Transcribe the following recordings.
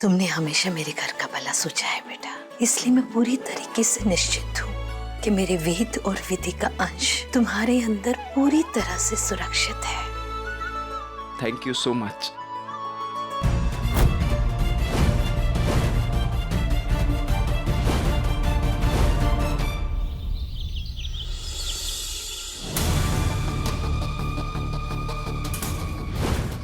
तुमने हमेशा मेरे घर का भला सोचा है बेटा, इसलिए मैं पूरी तरीके से निश्चित हूँ कि मेरे वेद और विधि का अंश तुम्हारे अंदर पूरी तरह से सुरक्षित है। Thank you so much.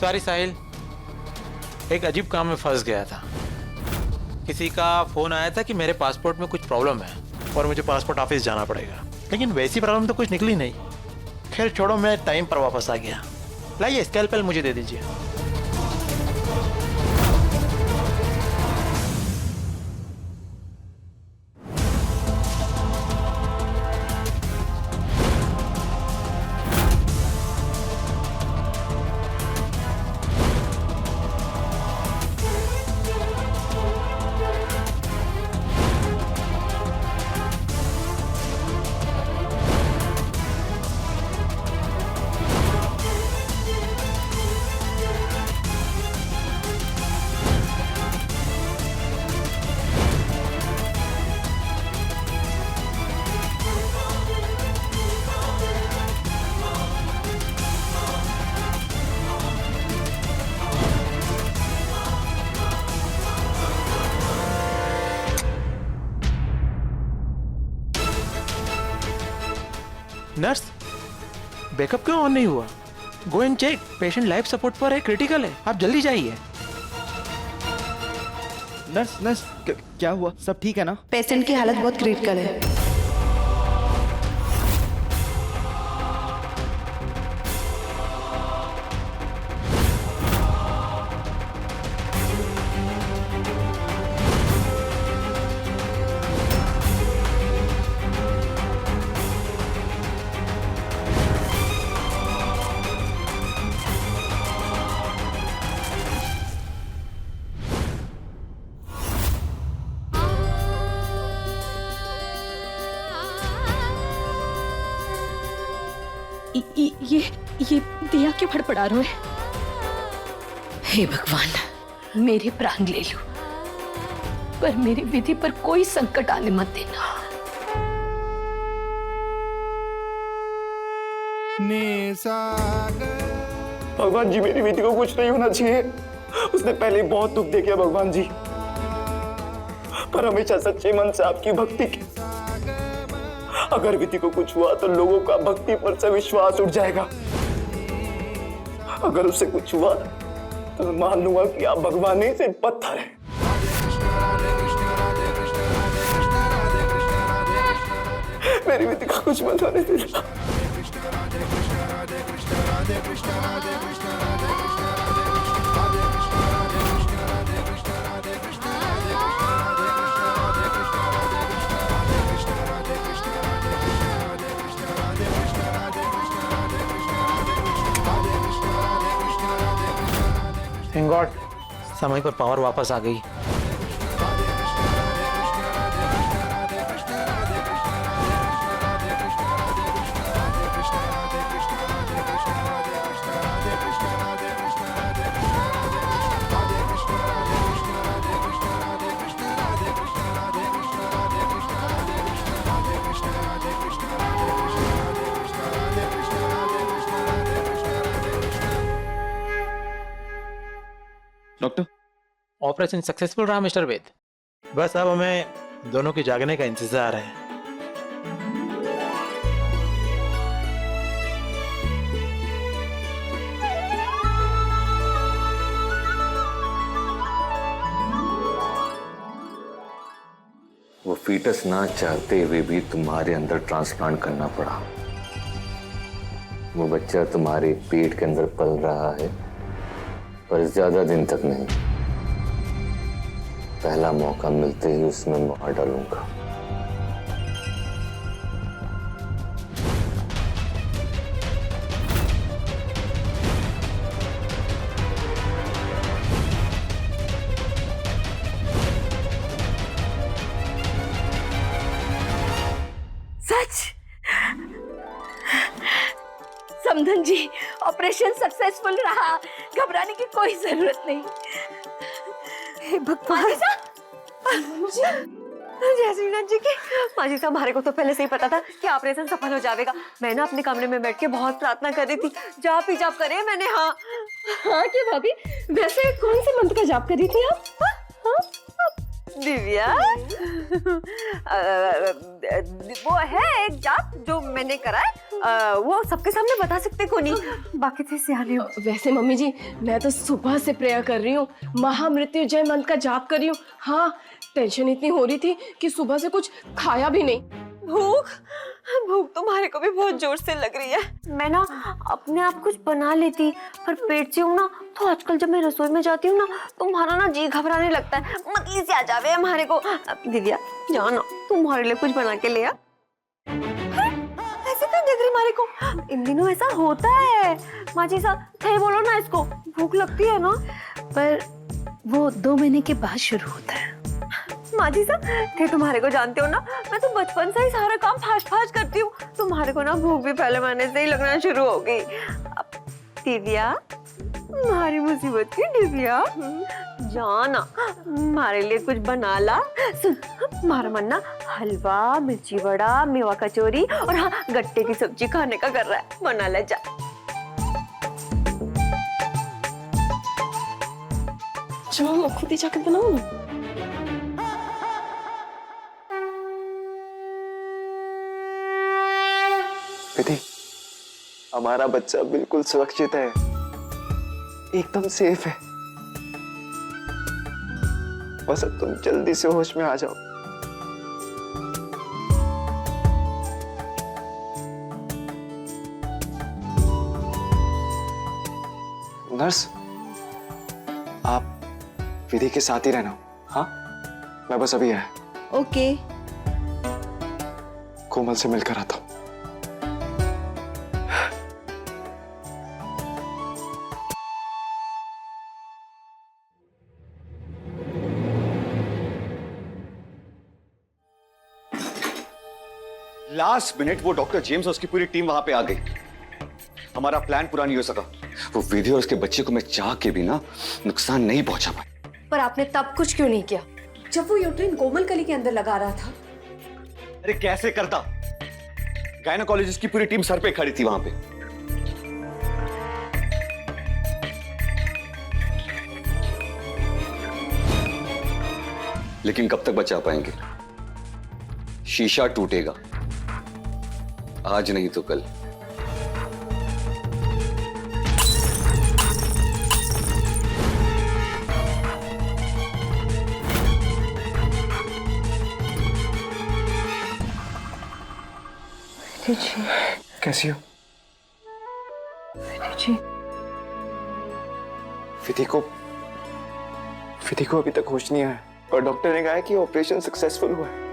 Sorry Sahil, एक अजीब काम में फंस गया था। किसी का फोन आया था कि मेरे पासपोर्ट में कुछ प्रॉब्लम है और मुझे पासपोर्ट ऑफिस जाना पड़ेगा, लेकिन वैसी प्रॉब्लम तो कुछ निकली नहीं। खैर छोड़ो, मैं टाइम पर वापस आ गया। लाइए स्कैल्पेल मुझे दे दीजिए। नर्स, बैकअप क्यों ऑन नहीं हुआ? Go and check, patient life support पर है, क्रिटिकल है, आप जल्दी जाइए। नर्स नर्स क्या हुआ? सब ठीक है ना? पेशेंट की हालत बहुत क्रिटिकल है। ये दिया क्यों फड़फड़ा रहे है? हे भगवान, मेरे प्राण ले लो, पर मेरी विधि पर कोई संकट आने मत देना। भगवान जी, मेरी विधि को कुछ नहीं होना चाहिए। उसने पहले ही बहुत दुख दे दिया भगवान जी, पर हमेशा सच्चे मन से आपकी भक्ति की। अगर विधि को कुछ हुआ तो लोगों का भक्ति पर से विश्वास उठ जाएगा। अगर उसे कुछ हुआ तो मैं मान लूंगा कि आप भगवान ही से पत्थर हैं। मेरी विधि का कुछ मत होने देना। थैंक गॉड, समय पर पावर वापस आ गई। डॉक्टर, ऑपरेशन सक्सेसफुल रहा मिस्टर वेद। बस अब हमें दोनों के जागने का इंतजार है। वो फीटस ना चाहते हुए भी तुम्हारे अंदर ट्रांसप्लांट करना पड़ा। वो बच्चा तुम्हारे पेट के अंदर पल रहा है, पर ज्यादा दिन तक नहीं। पहला मौका मिलते ही उसमें मार डालूंगा। सच? समधन जी, ऑपरेशन सक्सेसफुल रहा, घबराने की कोई जरूरत नहीं। हे भगवान जय श्रीनाथ जी की माजी साहब, हमारे को तो पहले से ही पता था कि ऑपरेशन सफल हो जाएगा। मैं ना अपने कमरे में बैठ के बहुत प्रार्थना कर रही थी, जाप ही जाप करे मैंने। हाँ हाँ क्या भाभी, वैसे कौन से मंत्र का जाप कर रही थी आप? दिव्या वो है एक जाप जो मैंने करा है, वो सबके सामने बता सकते को नहीं, बाकी थे सियाने हो। वैसे मम्मी जी, मैं तो सुबह से प्रेयर कर रही हूँ, महामृत्युंजय मंत्र का जाप कर रही हूँ। हाँ, टेंशन इतनी हो रही थी कि सुबह से कुछ खाया भी नहीं। भूख भूख तुम्हारे को भी बहुत जोर से लग रही है। मैं ना अपने आप कुछ बना लेती, पर पेट से हूँ ना, तो आजकल जब मैं रसोई में जाती हूँ ना, तुम्हारा ना जी घबराने लगता है, मतली से आ जावे हमारे को। दिव्या जाओ ना, तुम्हारे लिए कुछ बना के ले आ। ऐसे क्यों देख रही हमारे को? इन दिनों ऐसा होता है। माजी साहब थे बोलो ना, इसको भूख लगती है ना। पर वो 2 महीने के बाद शुरू होता है। माजी साहब थे तुम्हारे को जानते हो ना, मैं तो बचपन से ही सारा काम फास्ट फास्ट करती हूँ। तुम्हारे को ना भूख भी पहले महीने से ही लगना शुरू हो गई। दिव्या, हमारी मुसीबत की दिव्या, जाना हमारे लिए कुछ बना ला। सुन, हमारा मन ना हलवा, मिर्ची वड़ा, मेवा कचौरी और हाँ गट्टे की सब्जी खाने का कर रहा है, बना ले जा। चलो मैं खुद ही जाकर बनाऊँ ना। विधि, हमारा बच्चा बिल्कुल सुरक्षित है, एकदम सेफ है। बस अब तुम जल्दी से होश में आ जाओ। नर्स, आप विधि के साथ ही रहना। हाँ, मैं बस अभी आया। ओके। कोमल से मिलकर आता हूँ। लास्ट मिनट वो डॉक्टर जेम्स और उसकी पूरी टीम वहां पे आ गई। हमारा प्लान पूरा नहीं हो सका। वो विधि और उसके बच्चे को मैं चाह के भी ना नुकसान नहीं पहुंचा पाया। पर आपने तब कुछ क्यों नहीं किया, जब वो यूट्रिन कोमल कली के अंदर लगा रहा था? अरे कैसे करता? गायनोकोलॉजिस्ट की पूरी टीम सर पे खड़ी थी वहां पे। लेकिन कब तक बचा पाएंगे? शीशा टूटेगा, आज नहीं तो कल। कैसी हो? विधि को अभी तक होश नहीं आया और डॉक्टर ने कहा है कि ऑपरेशन सक्सेसफुल हुआ है।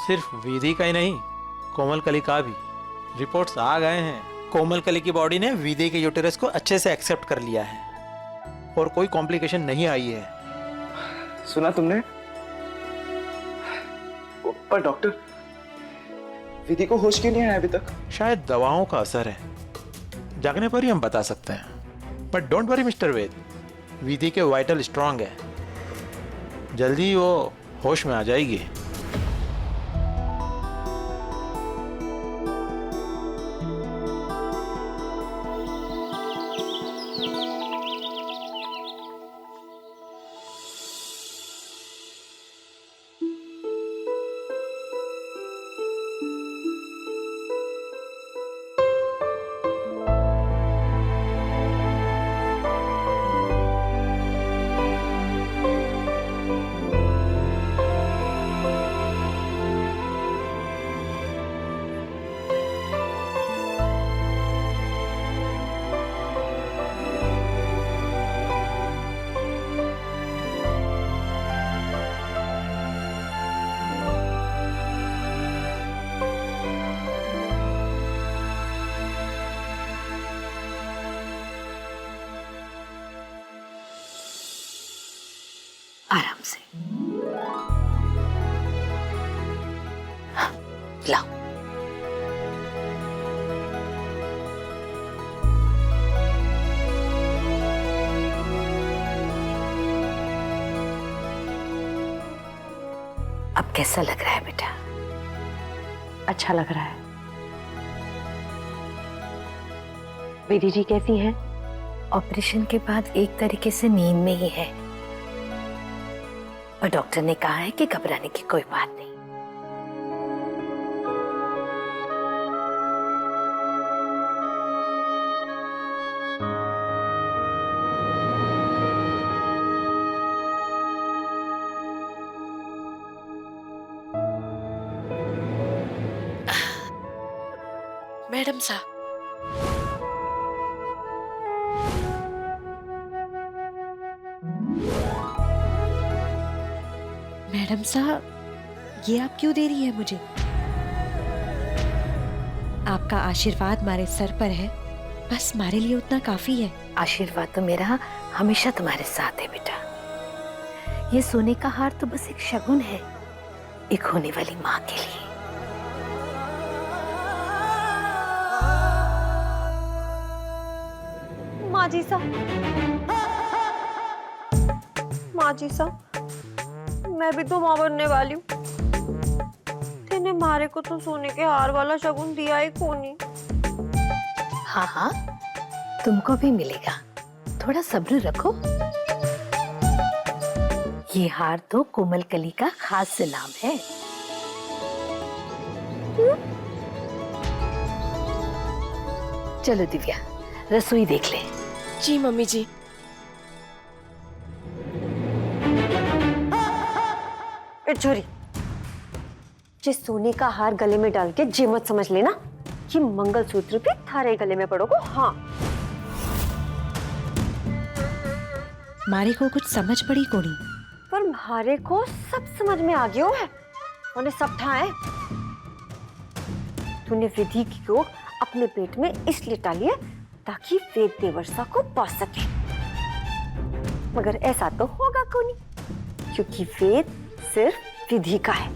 सिर्फ विधि का ही नहीं, कोमल कली का भी रिपोर्ट्स आ गए हैं। कोमल कली की बॉडी ने विधि के यूटेरस को अच्छे से एक्सेप्ट कर लिया है और कोई कॉम्प्लिकेशन नहीं आई है। सुना तुमने? पर डॉक्टर, विधि को होश क्यों नहीं आया अभी तक? शायद दवाओं का असर है, जागने पर ही हम बता सकते हैं। बट डोंट वरी मिस्टर वेद, विधि के वाइटल स्ट्रांग है, जल्दी वो होश में आ जाएगी। आराम से लाओ। कैसा लग रहा है बेटा? अच्छा लग रहा है। विधि जी कैसी हैं? ऑपरेशन के बाद एक तरीके से नींद में ही है, और डॉक्टर ने कहा है कि घबराने की कोई बात नहीं। मैडम साहब, मैडम साहब, ये आप क्यों दे रही है मुझे? आपका आशीर्वाद हमारे सर पर है, बस हमारे लिए उतना काफी है। आशीर्वाद तो मेरा हमेशा तुम्हारे साथ है बेटा। ये सोने का हार तो बस एक शगुन है, एक होने वाली माँ के लिए। माँ जी साहब, माँ जी साहब, मैं भी तो माँ बनने वाली हूँ। तेने मारे को तो सोने के हार वाला शगुन दिया ही कोनी। हाँ हाँ, तुमको भी मिलेगा, थोड़ा सब्र रखो। ये हार तो कोमल कली का खास इनाम है। चलो दिव्या, रसोई देख ले। जी मम्मी जी। छोरी, जिस सोने का हार गले में डाल के जे मत समझ लेना कि मंगलसूत्र भी थारे गले में पड़ोगो। हाँ, मारे को कुछ समझ पड़ी कोनी, पर मारे को सब समझ में आ गया है। उन्हें सब था है। तूने विधि को अपने पेट में इसलिए डाली है ताकि वेद देवर्षा को पा सके, मगर ऐसा तो होगा कोनी, क्योंकि वेद सिर्फ विधि का है।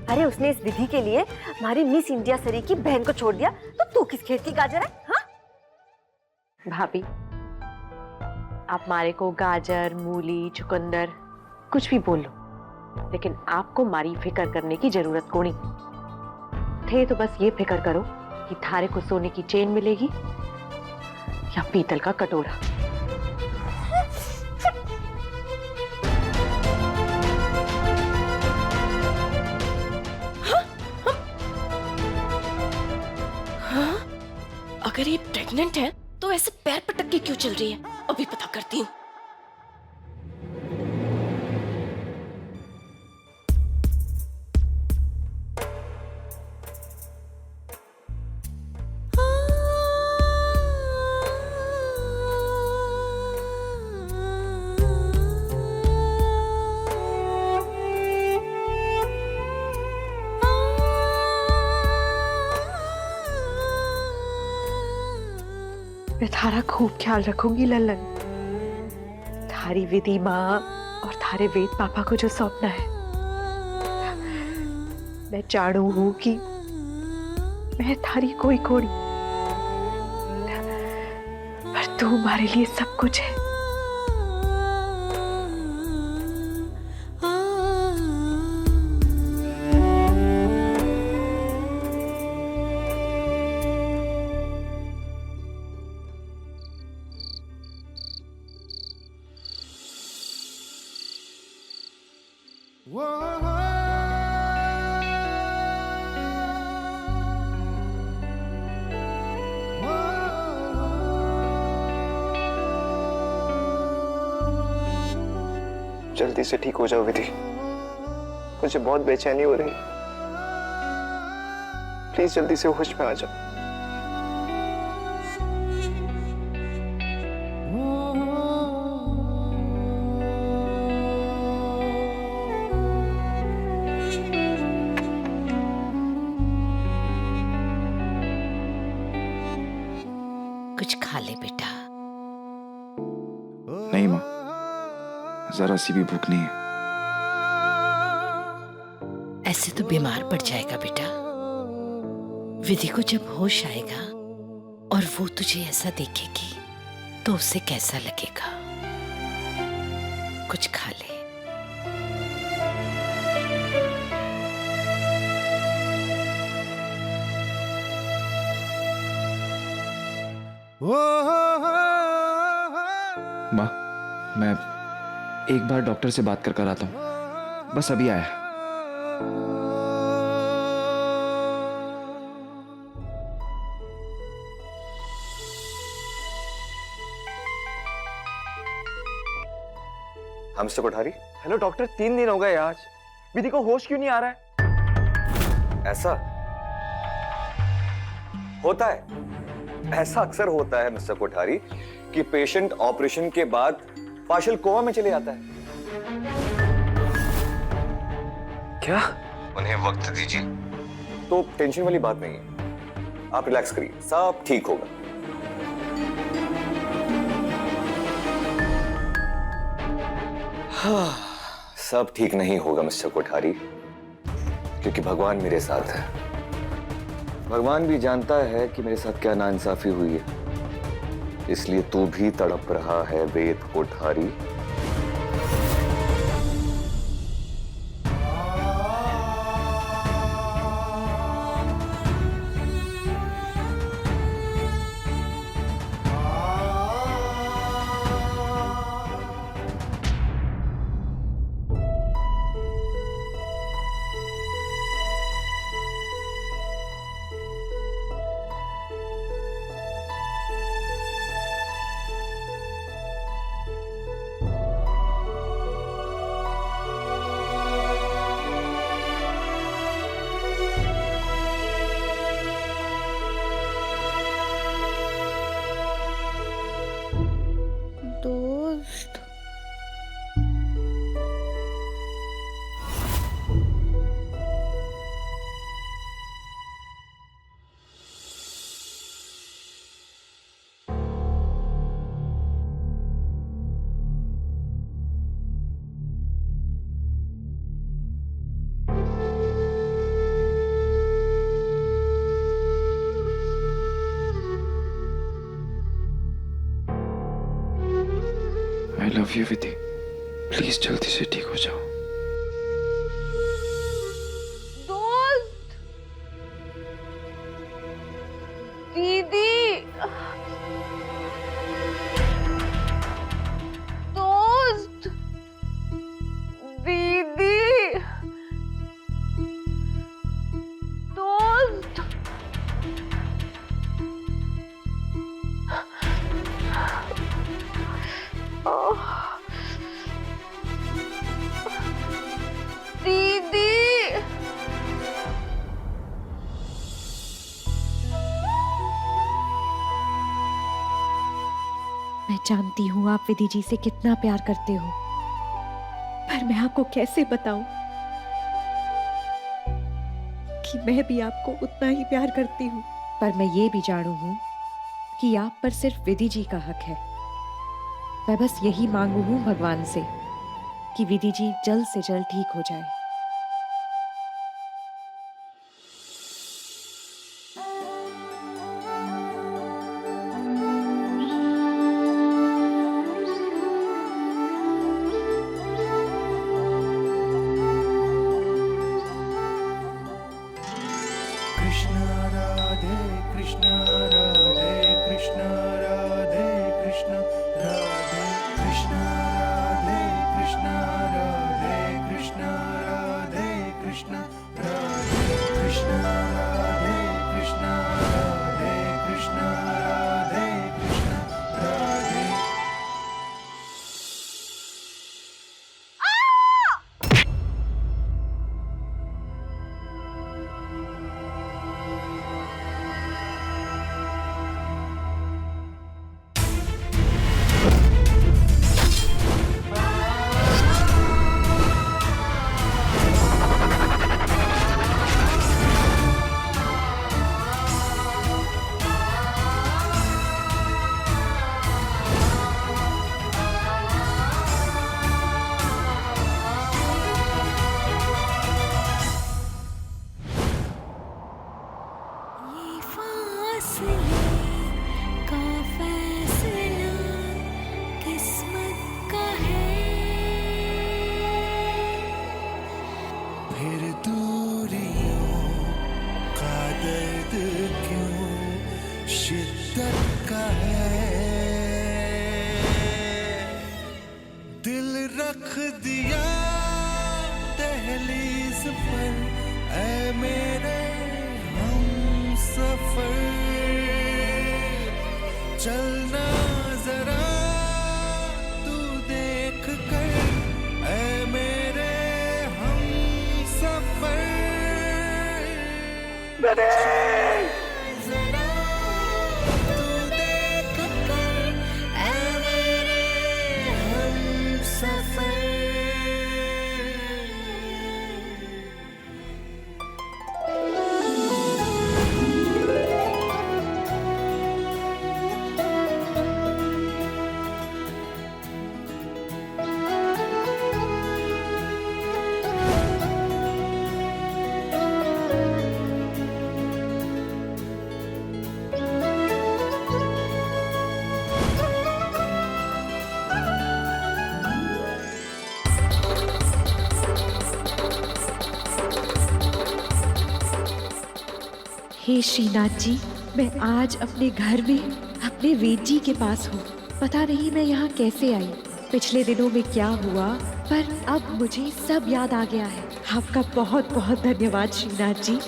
अरे उसने इस विधि के लिए हमारी मिस इंडिया सरी की बहन को छोड़ दिया, तो तू किस खेत की गाजर है? हाँ भाभी, आप मारे को गाजर, मूली, चुकंदर कुछ भी बोल लो, लेकिन आपको मारी फिक्र करने की जरूरत कोनी थे। तो बस ये फिक्र करो कि थारे को सोने की चेन मिलेगी या पीतल का कटोरा। अगर ये प्रेग्नेंट है तो ऐसे पैर पटक के क्यों चल रही है? अभी पता करती हूँ। मैं थारा खूब ख्याल रखूंगी लल्लन। थारी विधि माँ और थारे वेद पापा को जो सौंपना है, मैं जानू हूं कि मैं थारी कोई कोड़ी, पर तू हमारे लिए सब कुछ है। जल्दी से ठीक हो जाओ विधि, मुझे बहुत बेचैनी हो रही। प्लीज जल्दी से होश में आ जाओ। कुछ खा ले बेटा। नहीं माँ, जरा सी भी भूख नहीं है। ऐसे तो बीमार पड़ जाएगा बेटा। विधि को जब होश आएगा और वो तुझे ऐसा देखेगी तो उसे कैसा लगेगा? कुछ खा ले। मैं एक बार डॉक्टर से बात कर आता हूँ, बस अभी आया। हाँ मिस्टर कोठारी। हेलो डॉक्टर, 3 दिन हो गए आज, विधि को होश क्यों नहीं आ रहा है? ऐसा होता है, ऐसा अक्सर होता है मिस्टर कोठारी कि पेशेंट ऑपरेशन के बाद पार्शियल कोमा में चले जाता है। क्या? उन्हें वक्त दीजिए। तो टेंशन वाली बात नहीं है, आप रिलैक्स करिए, सब ठीक होगा। सब ठीक नहीं होगा मिस्टर कोठारी, क्योंकि भगवान मेरे साथ है। भगवान भी जानता है कि मेरे साथ क्या नाइंसाफी हुई है, इसलिए तू भी तड़प रहा है वेद कोठारी। दोस्त, I love you Vidhi, please जल्दी से ठीक हो जाओ। दोस्त, दीदी, दोस्त, दीदी, दोस्त, दीदी। मैं जानती हूँ आप विधि जी से कितना प्यार करते हो, पर मैं आपको कैसे बताऊं कि मैं भी आपको उतना ही प्यार करती हूँ। पर मैं ये भी जानू हूँ कि आप पर सिर्फ विधि जी का हक है। मैं बस यही मांगू हूँ भगवान से कि विधि जी जल्द से जल्द ठीक हो जाए। दिल रख दिया दहलीज पर, ऐ मेरे हम सफर, चलना जरा तू देख कर, ऐ मेरे हम सफर। जरा तू देख कर, ऐ मेरे हम सफर। हे श्रीनाथ जी, मैं आज अपने घर में अपने वेद जी के पास हूँ। पता नहीं मैं यहाँ कैसे आई, पिछले दिनों में क्या हुआ, पर अब मुझे सब याद आ गया है। आपका बहुत बहुत धन्यवाद श्रीनाथ जी।